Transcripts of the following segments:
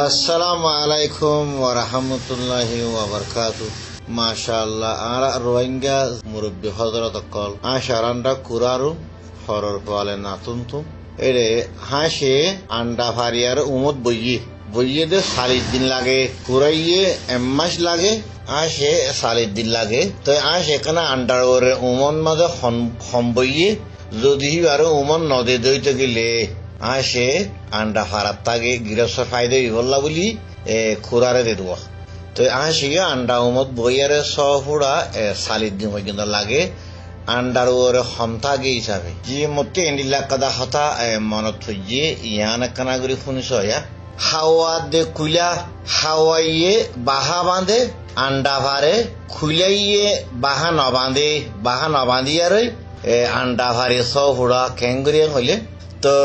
আসসালামু আলাইকুম ওয়া রাহমাতুল্লাহি ওয়া বারাকাতুহু। মাশাআল্লাহ আরা রোহিঙ্গা মুরব্বী হযরত কল আশারান্ডা কুরারু হরর পালে নাতুনতু এরে হাসে আন্ডা ফারিয়ার উমত বইয়ে দে 40 দিন লাগে কুরাইয়ে এম্মাস লাগে আসে 40 দিন লাগে তো আসে এখানে আন্ডার ওরে উমন মাঝে হম বইয়ে যদি আর উমন নদে দইতে গেলে আসে আন্ডা ফারাত থাকে গৃহস্থ ফায়দা ইবল্লা বলি খুরারে দে দেওয়া তো আসে আন্ডা উমত বইয়ারে সহুড়া 40 দিন পর্যন্ত লাগে আন্ডার ওরে হম থাকে হিসাবে যে মতে এন্ডিলা কাদা হতা মনত থইয়ে ইয়ান কানাগরি শুনিছ ইয়া হাওয়া দে কুলা হাওয়াইয়ে বাহা বাঁধে আন্ডা ভারে খুলাইয়ে বাহা নবাঁধিয়ারে আন্ডা ভারে সহুড়া কেঙ্গুরিয়া হইলে তো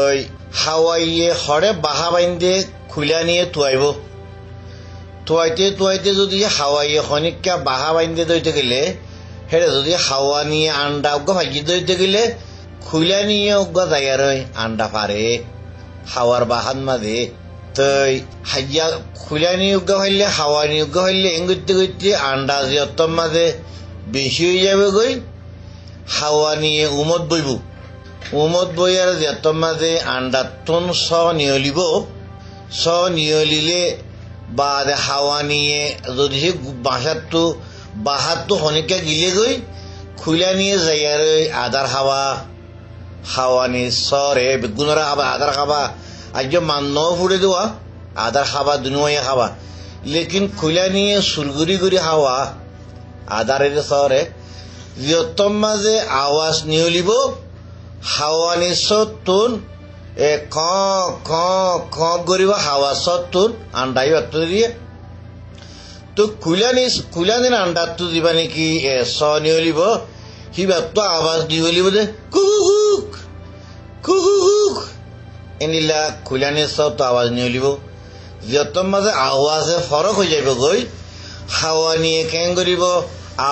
হাওয়াইয়ে হরে বাহা বাইন্দে খুলা নিয়ে তুয়াইতে যদি হাওয়াইয়ে খনিকা বাহা বাইন্দে দইতে গেলে হেরে যদি হাওয়া নিয়ে আন্ডা উগ্গা ভাজি দইতে গেলে খুলা নিয়ে উগ্গা যাইয়ার আন্ডা পারে হাওয়ার বাহান মাঝে তই হাইয়া খুলা নিয়ে উগ্গা হইলে হাওয়া নিয়ে উগ্গা হইলে এঙ্গুতে আন্ডা যতম মাঝে বেশি হয়ে যাবে গই হাওয়া নিয়ে উমত বইয়ার যতম মাঝে আন্ডা তুন নিয়লিলে বাদ হাওয়া নিয়ে যদি বাসাতো হনিকা গিলে গই খুলা নিয়ে যাইয়ার আদার হাওয়া নিয়ে সরে বেগুনরা খাবা আদার খাবা আজ মান্য ফুড়ে দেওয়া আদার খাবা দুনিয়া খাবা লেকিন খুলা নিয়ে সুরগুড়ি হাওয়া আদারের সরে যতম মাঝে আওয়াজ নিয়লিব হাওয়া নি সত্তুন ক ক করিব হাওয়া সত্তুন আন্ডাই অত দিয়ে তো কুলানি আন্ডা তো দিবা নাকি স নিয়লিব সিবাত তো আওয়াজ দিবলিব যে কুহুক এনিলা কুলানি সব তো আওয়াজ নিয়লিব যতম মাঝে আওয়াজে ফরক হয়ে যাইব গই হাওয়া নিয়ে কেন করিব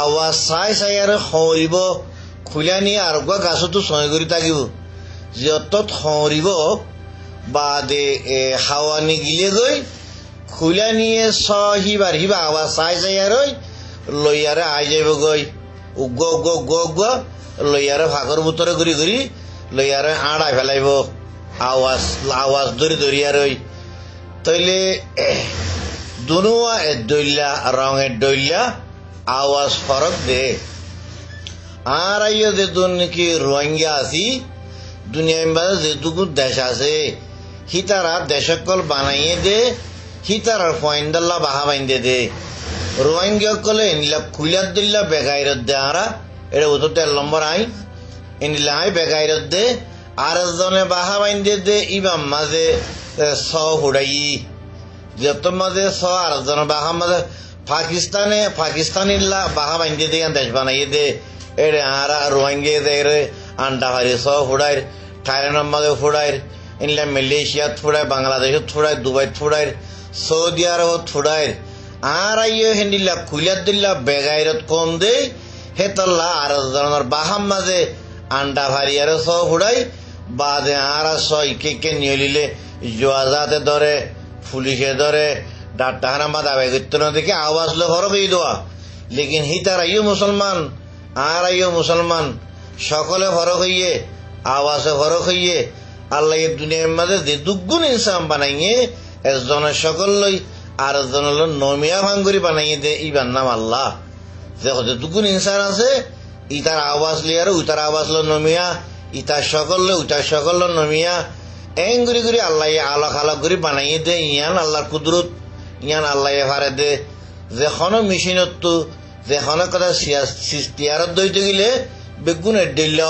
আওয়াজ চাই আর সঁৰিব খুলা নিয়ে আর গাছতো ছয় কৰি থাকিব যতত সঁৰিব বাদে হাওয়া নি গিলে গই খুলা নিয়ে সিবার আওয়াজ চাই আর লইয়ারে আই যাইব গই উগ্গ লইয়ারে ভাগর বুতরে ঘুরি লইয়ারে আড়াই ফেলাইব আওয়াজ ধরি আর তইলে দুনুয়া দইলা রঙের দইলা আওয়াজ ফরক দে আর আইয় যে নাকি রোহিঙ্গা আছি দুনিয়ার যেটুকু দেশ আছে হিতারা দেশকল বানাইয়ে দে হিতারার ফয়েন্দাল্লা বাহা বাইন্দে দে রোহিঙ্গা কলে এনিলা খুলার দিল্লা বেগাইরত দে আরা এটা উতো 13 নম্বর আই এনিলা আই বেগাইরত দে আর জনে বাহা বাইন্দে দে ইবাম মাঝে স হুড়াই যত মাঝে স আর জন বাহা মাঝে পাকিস্তানিল্লা বাহা বাইন্দে দে দেশ বানাইয়ে দে এরে আরা রোহিঙ্গা দে আন্ডা হারি স ফুড়াই থাইল্যান্ডের মাঝে ফুড়াই এনিলা মালয়েশিয়াত ফুড়াই বাংলাদেশত ফুড়াই দুবাইত ফুড়াই সৌদি আরবত ফুড়াই আর আইয় হেন্ডিল্লা খুলার দিল্লা বেগাইরত কম দে হেতল্লা আর জনের বাহাম মাঝে আন্ডা ভারিয়ারে স ফুড়াই বাদে আর স ইকে নিয়লিলে জোয়াজাতে ধরে পুলিশে ধরে ডাক্তার মাদা বেগিত দেখে আওয়াজ লো হরক দেওয়া লেকিন হিতার আইও মুসলমান আর আইও মুসলমান সকলে ফরক হইয়ে আওয়াজে ফরক হইয়ে আল্লাহ দুনিয়ার মাঝে যে দুগুণ ইনসান বানাইয়ে একজনের সকল লই আর একজনের নমিয়া ভাঙ্গুরি বানাইয়ে দে ইবার নাম আল্লাহ যে দুগুণ ইনসান আছে ইতার আওয়াজ লিয়ার উইতার আওয়াজ লো নমিয়া ইতার সকল লো উইতার সকল লো নমিয়া এঙ্গুরি আল্লাহ আলাক করে বানাইয়ে দে ইয়ান আল্লাহর কুদরত ইয়ান আল্লাহ ফারে দে যেখন মেশিনত যেখন কথা সিস্তিয়ারত দইতে গেলে বেগুনের দিল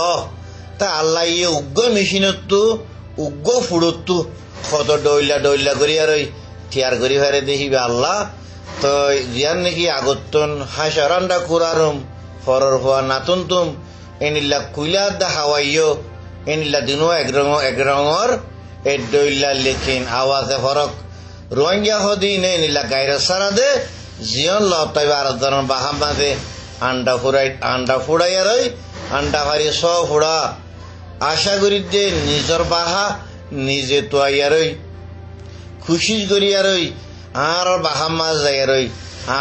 তা আল্লাহ ইয়ে উগ্র মেশিনত উগ্র ফুড়ত কত ডইলা করি আর থিয়ার করি ফারে দেখিবে আল্লাহ তো জিয়ান নাকি আগতন হাসারান্ডা কুরারুম ফরর হওয়া নাতুন তুম এনিল্লা কুইলা দা হাওয়াইও এনিল্লা দিনও এক রঙর এ ডইলা লেখিন আওয়াজে ফরক রোহিঙ্গা হদিন এনিল্লা গাইরা সারা দে জিয়ন লতাইবা আর ধরনের বাহাম বাঁধে আন্ডা ফুড়াই আর আন্ডা ভারি স ফুড়া আশা করি যে নিজের বাহা নিজে তোয়াইয়ারই খুশি করি আর ওই আর বাহাম মাছ যাই আর ওই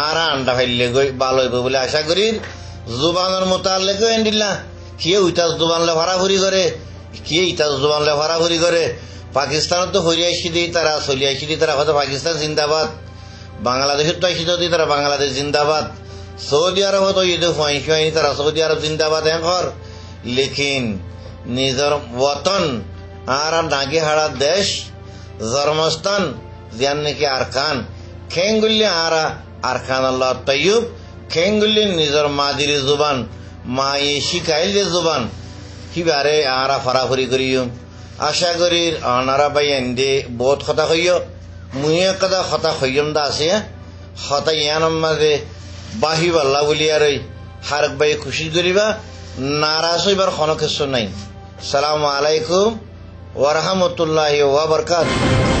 আর আন্ডা ফাইলে গই ভালো হইব বলে আশা করি জুবানের মোতালেকে এন্ডিল্লা কে ইতাজ জুবানলে ভাড়াভুরি করে কে ইতাজ জুবানলে ভাড়াভুরি করে পাকিস্তানত তো হরি আইসি দিই তারা চলি আইসি দিই তারা হয়তো পাকিস্তান জিন্দাবাদ বাংলাদেশের তো আইসি যদি তারা বাংলাদেশ জিন্দাবাদ সৌদি আরব তো ঈদ ফাইনি তারা সৌদি আরব জিন্দাবাদ এঁকর লেকিন নিজের ওতন আর নাগি হাড়া দেশ জন্মস্থান জিয়ান নাকি আরকান খেঙ্গুল্লি আরা আরকান আল্লাহ তৈয়ব খেঙ্গুল্লি নিজের মাদির জুবান মা এ শিখাইল যে জুবান কিবারে আরা ফরাফরি করিও আশা করি আনারা বাই এন্ডে বহুত কথা হইয় মুয়ে কথা কথা হইয়ম দা আছে হতা ইয়ানম মাঝে বাহি বাল্লা বলি আর ওই হারক বাই খুশি করিবা নারাজ হইবার কোনো কিছু নাই। সালামু আলাইকুম ওয়া রাহমাতুল্লাহি ওয়া বারাকাতুহু।